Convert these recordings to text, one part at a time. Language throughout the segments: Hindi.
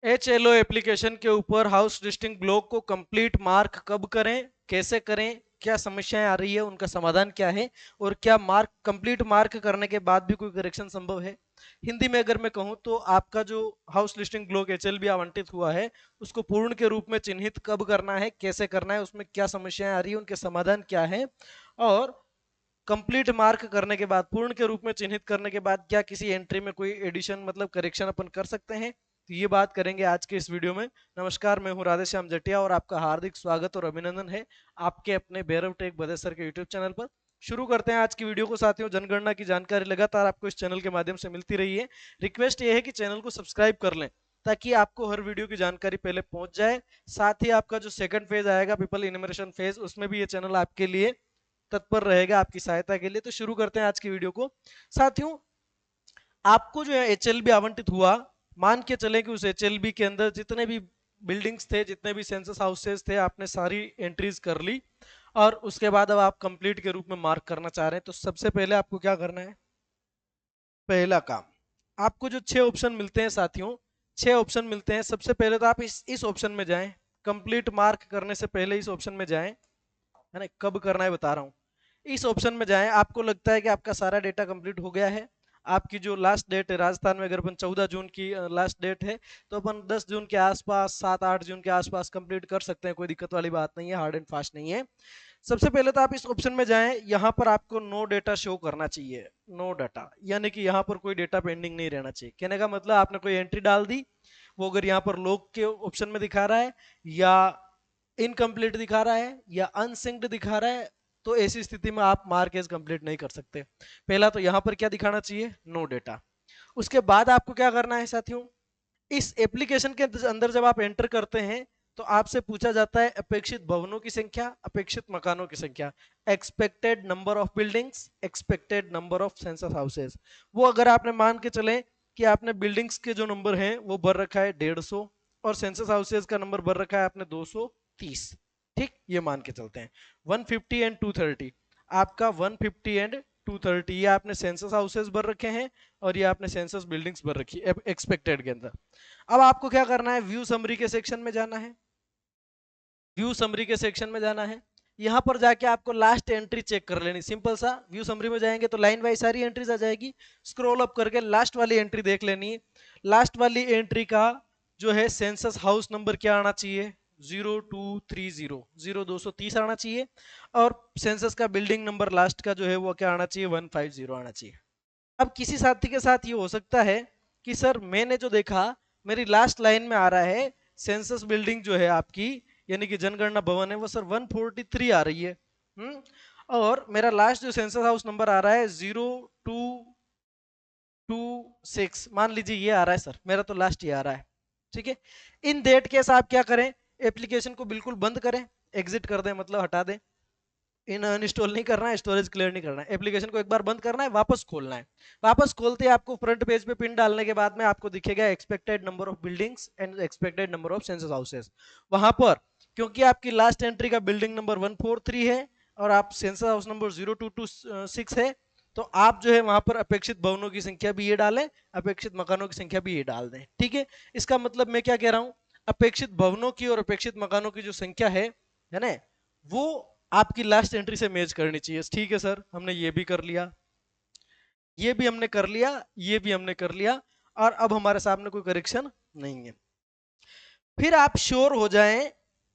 HLO एप्लीकेशन के ऊपर हाउस लिस्टिंग ब्लॉक को कंप्लीट मार्क कब करें, कैसे करें, क्या समस्याएं आ रही है, उनका समाधान क्या है और क्या मार्क कंप्लीट मार्क करने के बाद भी कोई करेक्शन संभव है। हिंदी में अगर मैं कहूं तो आपका जो हाउस लिस्टिंग ब्लॉक HLB आवंटित हुआ है उसको पूर्ण के रूप में चिन्हित कब करना है, कैसे करना है, उसमें क्या समस्याएं आ रही है, उनके समाधान क्या है और कंप्लीट मार्क करने के बाद, पूर्ण के रूप में चिन्हित करने के बाद क्या किसी एंट्री में कोई एडिशन मतलब करेक्शन अपन कर सकते हैं, तो ये बात करेंगे आज के इस वीडियो में। नमस्कार, मैं हूं राधेश्याम जटिया और आपका हार्दिक स्वागत और अभिनंदन है आपके अपने भैरव टेक बदेसर के यूट्यूब चैनल पर। शुरू करते हैं आज की वीडियो को साथियों। जनगणना की जानकारी लगातार आपको इस चैनल के माध्यम से मिलती रही है। रिक्वेस्ट ये है कि चैनल को सब्सक्राइब कर लें ताकि आपको हर वीडियो की जानकारी पहले पहुंच जाए। साथ ही आपका जो सेकंड फेज आएगा पीपल इनमरेशन फेज, उसमें भी ये चैनल आपके लिए तत्पर रहेगा आपकी सहायता के लिए। तो शुरू करते हैं आज की वीडियो को साथियों। आपको जो है HLB आवंटित हुआ, मान के चले कि उस HLB के अंदर जितने भी बिल्डिंग्स थे, जितने भी सेंसस हाउसेस थे, आपने सारी एंट्रीज कर ली और उसके बाद अब आप कंप्लीट के रूप में मार्क करना चाह रहे हैं। तो सबसे पहले आपको क्या करना है, पहला काम, आपको जो 6 ऑप्शन मिलते हैं साथियों, 6 ऑप्शन मिलते हैं। सबसे पहले तो आप इस ऑप्शन में जाएं, कंप्लीट मार्क करने से पहले इस ऑप्शन में जाएं, है ना। कब करना है बता रहा हूँ। इस ऑप्शन में जाएं, आपको लगता है कि आपका सारा डेटा कंप्लीट हो गया है, आपकी जो लास्ट डेट है राजस्थान में अगर अपन 14 जून की लास्ट डेट है तो अपन 10 जून के आसपास, 7-8 जून के आसपास कंप्लीट कर सकते हैं, कोई दिक्कत वाली बात नहीं है, हार्ड एंड फास्ट नहीं है। सबसे पहले तो आप इस ऑप्शन में जाएं, यहाँ पर आपको नो डेटा शो करना चाहिए, नो डाटा, यानी कि यहाँ पर कोई डेटा पेंडिंग नहीं रहना चाहिए। कहने का मतलब आपने कोई एंट्री डाल दी, वो अगर यहाँ पर लॉग के ऑप्शन में दिखा रहा है या इनकम्प्लीट दिखा रहा है या अनसिंक्ड दिखा रहा है, तो ऐसी स्थिति में आप मार्क एज कंप्लीट नहीं कर सकते। पहला तो यहां पर क्या दिखाना चाहिए, नो डेटा। उसके बाद आपको क्या करना है साथियों, इस एप्लीकेशन के अंदर जब आप एंटर करते हैं तो आपसे पूछा जाता है अपेक्षित भवनों की संख्या, अपेक्षित मकानों की संख्या, expected number of buildings, expected number of census houses. वो अगर आपने मान के चले कि आपने बिल्डिंग्स के जो नंबर हैं वो भर रखा है 150 और सेंसस हाउसेस का नंबर भर रखा है आपने 230, ठीक, ये मान के चलते हैं 150 एंड 230। आपका 150 एंड 230 ये आपने सेंसस हाउसेस भर रखे हैं और ये आपने सेंसस बिल्डिंग्स भर रखी है एक्सपेक्टेड के अंदर। अब आपको क्या करना है, व्यू समरी के सेक्शन में जाना है, व्यू समरी के सेक्शन में जाना है। यहां पर जाके आपको लास्ट एंट्री चेक कर लेनी, सिंपल सा। व्यू समरी में जाएंगे तो लाइन वाइज सारी एंट्रीज आ जाएगी, स्क्रॉल अप करके लास्ट वाली एंट्री देख लेनी है। लास्ट वाली एंट्री का जो है सेंसस हाउस नंबर क्या आना चाहिए, 0230, 0230 आना चाहिए और सेंसस का बिल्डिंग नंबर लास्ट का जो है वो क्या आना चाहिए, 150 आना चाहिए। अब किसी साथी के साथ ये हो सकता है कि सर मैंने जो देखा मेरी लास्ट लाइन में आ रहा है सेंसस बिल्डिंग जो है आपकी, यानी कि जनगणना भवन है, वो सर 143 आ रही है। और मेरा लास्ट जो सेंसस हाउस नंबर आ रहा है 0226, मान लीजिए ये आ रहा है सर, मेरा तो लास्ट ये आ रहा है, ठीक है। इन दैट केस आप क्या करें, एप्लीकेशन को बिल्कुल बंद करें, एग्जिट कर दें, मतलब हटा दें। इन अनइंस्टॉल नहीं करना है, स्टोरेज क्लियर नहीं करना है, एप्लीकेशन को एक बार बंद करना है, वापस खोलना है। वापस खोलते ही आपको फ्रंट पेज पे पिन डालने के बाद में आपको दिखेगा expected number of buildings and expected number of census houses. वहां पर क्योंकि आपकी लास्ट एंट्री का बिल्डिंग नंबर 143 है और आप सेंसस हाउस नंबर 0226 है, तो आप जो है वहां पर अपेक्षित भवनों की संख्या भी ये डालें, अपेक्षित मकानों की संख्या भी ये डाल दें, ठीक है। इसका मतलब मैं क्या कह रहा हूं, अपेक्षित भवनों की और अपेक्षित मकानों की जो संख्या है ना, वो आपकी लास्ट एंट्री से मैच करनी चाहिए। ठीक है सर, हमने ये भी कर लिया, ये भी हमने कर लिया, ये भी हमने कर लिया और अब हमारे सामने कोई करेक्शन नहीं है। फिर आप श्योर हो जाएं,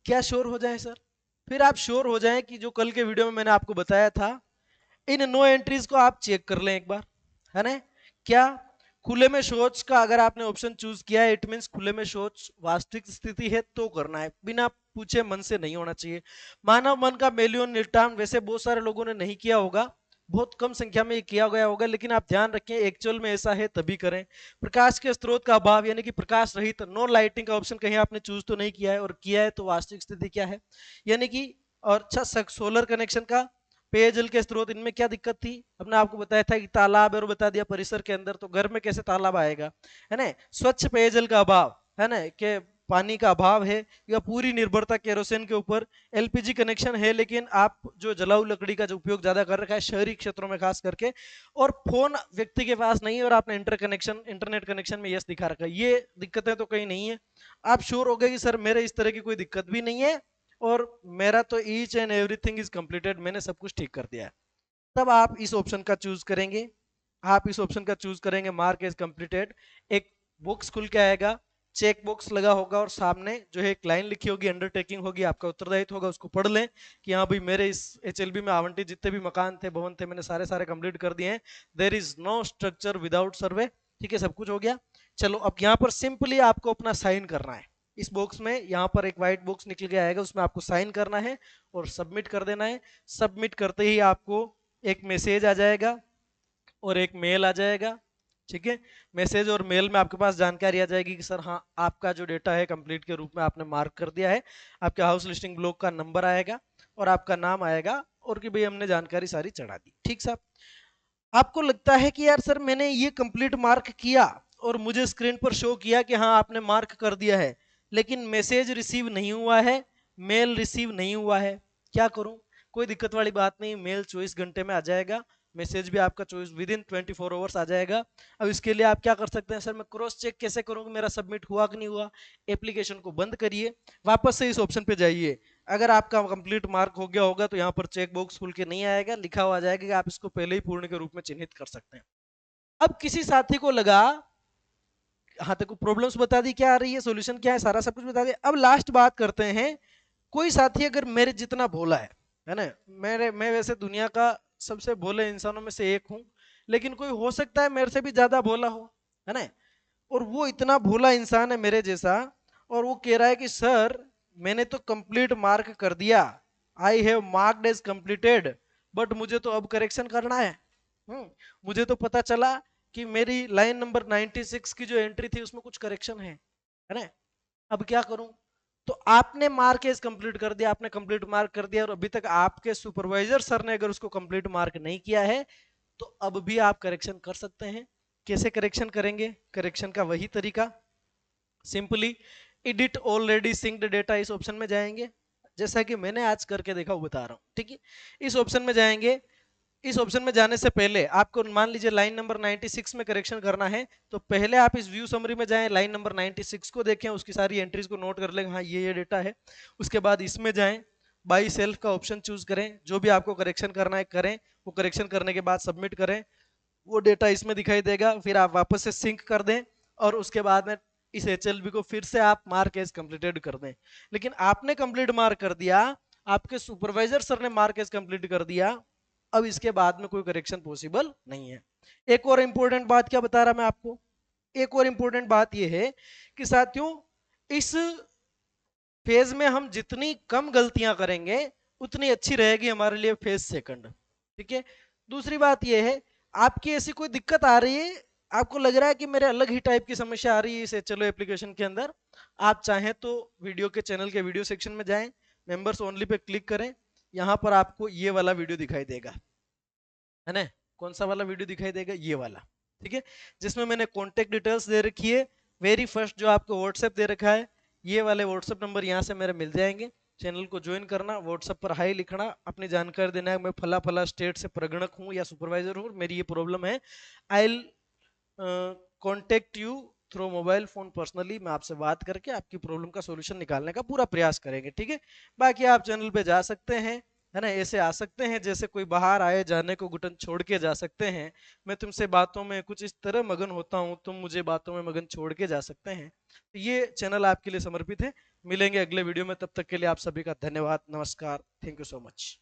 क्या श्योर हो जाएं सर, फिर आप श्योर हो जाएं कि जो कल के वीडियो में मैंने आपको बताया था, इन नो एंट्रीज को आप चेक कर लें एक बार, है ना। क्या, खुले में शौच का अगर आपने ऑप्शन चूज किया है, इट मींस खुले में शौच वास्तविक स्थिति है तो करना है, बिना पूछे मन से नहीं होना चाहिए। मानव मन का मेलियन निर्धारण वैसे बहुत सारे लोगों ने नहीं किया होगा, बहुत कम संख्या में ये किया गया होगा, लेकिन आप ध्यान रखें एक्चुअल में ऐसा है तभी करें। प्रकाश के स्रोत का अभाव यानी कि प्रकाश रहित, नो लाइटिंग का ऑप्शन कहीं आपने चूज तो नहीं किया है, और किया है तो वास्तविक स्थिति क्या है, यानी कि। और अच्छा, सोलर कनेक्शन का, पेयजल के स्रोत, इनमें क्या दिक्कत थी, हमने आपको बताया था कि तालाब है और बता दिया परिसर के अंदर, तो घर में कैसे तालाब आएगा, है ना। स्वच्छ पेयजल का अभाव, है ना, कि पानी का अभाव है या पूरी निर्भरता केरोसिन के ऊपर, एलपीजी कनेक्शन है लेकिन आप जो जलाऊ लकड़ी का जो उपयोग ज्यादा कर रखा है शहरी क्षेत्रों में खास करके, और फोन व्यक्ति के पास नहीं है और आपने इंटरनेट कनेक्शन में यस दिखा रखा है, ये दिक्कतें तो कहीं नहीं है। आप श्योर हो गए कि सर मेरे इस तरह की कोई दिक्कत भी नहीं है और मेरा तो each and everything is completed, मैंने सब कुछ ठीक कर दिया है, तब आप इस ऑप्शन का चूज करेंगे। आप इस ऑप्शन का चूज करेंगे मार्क एज कंप्लीटेड। एक बॉक्स खुल के आएगा, चेक बॉक्स लगा होगा और सामने जो है एक लाइन लिखी होगी, अंडरटेकिंग होगी, आपका उत्तरदायित्व होगा, उसको पढ़ लें कि हाँ भाई मेरे इस एचएलबी में आवंटित जितने भी मकान थे भवन थे मैंने सारे सारे कंप्लीट कर दिए हैं, there is no structure without survey. ठीक है, सब कुछ हो गया। चलो अब यहाँ पर सिंपली आपको अपना साइन करना है इस बॉक्स में, यहाँ पर एक व्हाइट बॉक्स निकल के आएगा, उसमें आपको साइन करना है और सबमिट कर देना है। सबमिट करते ही आपको एक मैसेज आ जाएगा और एक मेल आ जाएगा। ठीक है, मैसेज और मेल में आपके पास जानकारी आ जाएगी कि सर हाँ आपका जो डेटा है कंप्लीट के रूप में आपने मार्क कर दिया है, आपके हाउस लिस्टिंग ब्लॉक का नंबर आएगा और आपका नाम आएगा और कि भाई हमने जानकारी सारी चढ़ा दी। ठीक साहब, आपको लगता है कि यार सर मैंने ये कंप्लीट मार्क किया और मुझे स्क्रीन पर शो किया कि हाँ आपने मार्क कर दिया है, लेकिन मैसेज रिसीव नहीं हुआ है, मेल रिसीव नहीं हुआ है, क्या करूं? कोई दिक्कत वाली बात नहीं, मेल 24 घंटे में आ जाएगा, मैसेज भी आपका 24 विद इन 24 आवर्स आ जाएगा। अब इसके लिए आप क्या कर सकते हैं, सर मैं क्रॉस चेक कैसे करूँ मेरा सबमिट हुआ कि नहीं हुआ? एप्लीकेशन को बंद करिए, वापस से इस ऑप्शन पे जाइए। अगर आपका कंप्लीट मार्क हो गया होगा तो यहाँ पर चेक बॉक्स खुल के नहीं आएगा, लिखा हुआ आ जाएगा कि आप इसको पहले ही पूर्ण के रूप में चिन्हित कर सकते हैं। अब किसी साथी को लगा, हाँ तक प्रॉब्लम्स बता दी क्या आ रही है, सॉल्यूशन क्या है, सारा सब कुछ बता दिया। अब लास्ट बात करते हैं, कोई साथी अगर मेरे जितना भोला है ना, मैं वैसे दुनिया का सबसे भोले इंसानों में से एक हूं, लेकिन कोई हो सकता है मेरे से भी ज्यादा भोला हो, है ना, और वो इतना भोला इंसान है मेरे जैसा और वो कह रहा है कि सर मैंने तो कंप्लीट मार्क कर दिया, I have marked as completed, but मुझे तो अब करेक्शन करना है। मुझे तो पता चला कि मेरी लाइन नंबर 96 की जो एंट्री थी उसमें कुछ करेक्शन है ना, अब क्या करूं? तो आपने मार्क एज कंप्लीट कर दिया, आपने कंप्लीट मार्क कर दिया और अभी तक आपके सुपरवाइजर सर ने अगर उसको कंप्लीट मार्क नहीं किया है तो अब भी आप करेक्शन कर सकते हैं। कैसे करेक्शन करेंगे? करेक्शन का वही तरीका, simply edit already synced data इस ऑप्शन में जाएंगे, जैसा कि मैंने आज करके देखा वो बता रहा हूं। ठीक है, इस ऑप्शन में जाएंगे। इस ऑप्शन में जाने से पहले आपको मान लीजिए लाइन नंबर 96 में करेक्शन करना है, तो पहले आप इस व्यू समरी में जाएं, लाइन नंबर 96 को देखें, उसकी सारी एंट्रीज को नोट कर लें, हाँ ये डेटा है। उसके बाद इसमें जाएं, बाई सेल्फ का ऑप्शन चूज करें, जो भी आपको करेक्शन करना है करें, वो करेक्शन करने के बाद सबमिट करें, वो डेटा इसमें दिखाई देगा, फिर आप वापस से सिंक कर दें और उसके बाद में इस एचएलबी को फिर से आप मार्क एज कंप्लीटेड कर दें। लेकिन आपने कंप्लीट मार्क कर दिया, आपके सुपरवाइजर सर ने मार्क एज कंप्लीट कर दिया, अब इसके बाद में कोई करेक्शन पॉसिबल नहीं है। एक और इंपॉर्टेंट बात क्या बता रहा मैं आपको, एक और इंपॉर्टेंट बात यह है कि साथियों इस फेज में हम जितनी कम गलतियां करेंगे उतनी अच्छी रहेगी हमारे लिए फेज सेकंड। ठीक है, दूसरी बात यह है, आपकी ऐसी कोई दिक्कत आ रही है, आपको लग रहा है कि मेरे अलग ही टाइप की समस्या आ रही है इसे चलो एप्लीकेशन के अंदर, आप चाहें तो वीडियो के चैनल के वीडियो सेक्शन में जाएं, मेंबर्स ओनली पे क्लिक करें, यहां पर आपको ये वाला वीडियो दिखाई देगा, है ना, कौन सा वाला वीडियो दिखाई देगा, ये वाला। ठीक है, जिसमें मैंने कॉन्टेक्ट डिटेल्स दे रखी है, वेरी फर्स्ट जो आपको व्हाट्सएप दे रखा है, ये वाले व्हाट्सएप नंबर यहाँ से मेरे मिल जाएंगे, चैनल को ज्वाइन करना, व्हाट्सएप पर हाई लिखना, अपनी जानकारी देना है, मैं फला फला स्टेट से प्रगणक हूँ या सुपरवाइजर हूँ, मेरी ये प्रॉब्लम है, I will contact you through mobile phone personally, मैं आपसे बात करके आपकी प्रॉब्लम का सॉल्यूशन निकालने का पूरा प्रयास करेंगे। ठीक है, बाकी आप चैनल पे जा सकते हैं, है ना, ऐसे आ सकते हैं जैसे कोई बाहर आए जाने को घुटन छोड़ के जा सकते हैं, मैं तुमसे बातों में कुछ इस तरह मगन होता हूँ, तुम मुझे बातों में मगन छोड़ के जा सकते हैं। तो ये चैनल आपके लिए समर्पित है। मिलेंगे अगले वीडियो में, तब तक के लिए आप सभी का धन्यवाद, नमस्कार, थैंक यू सो मच।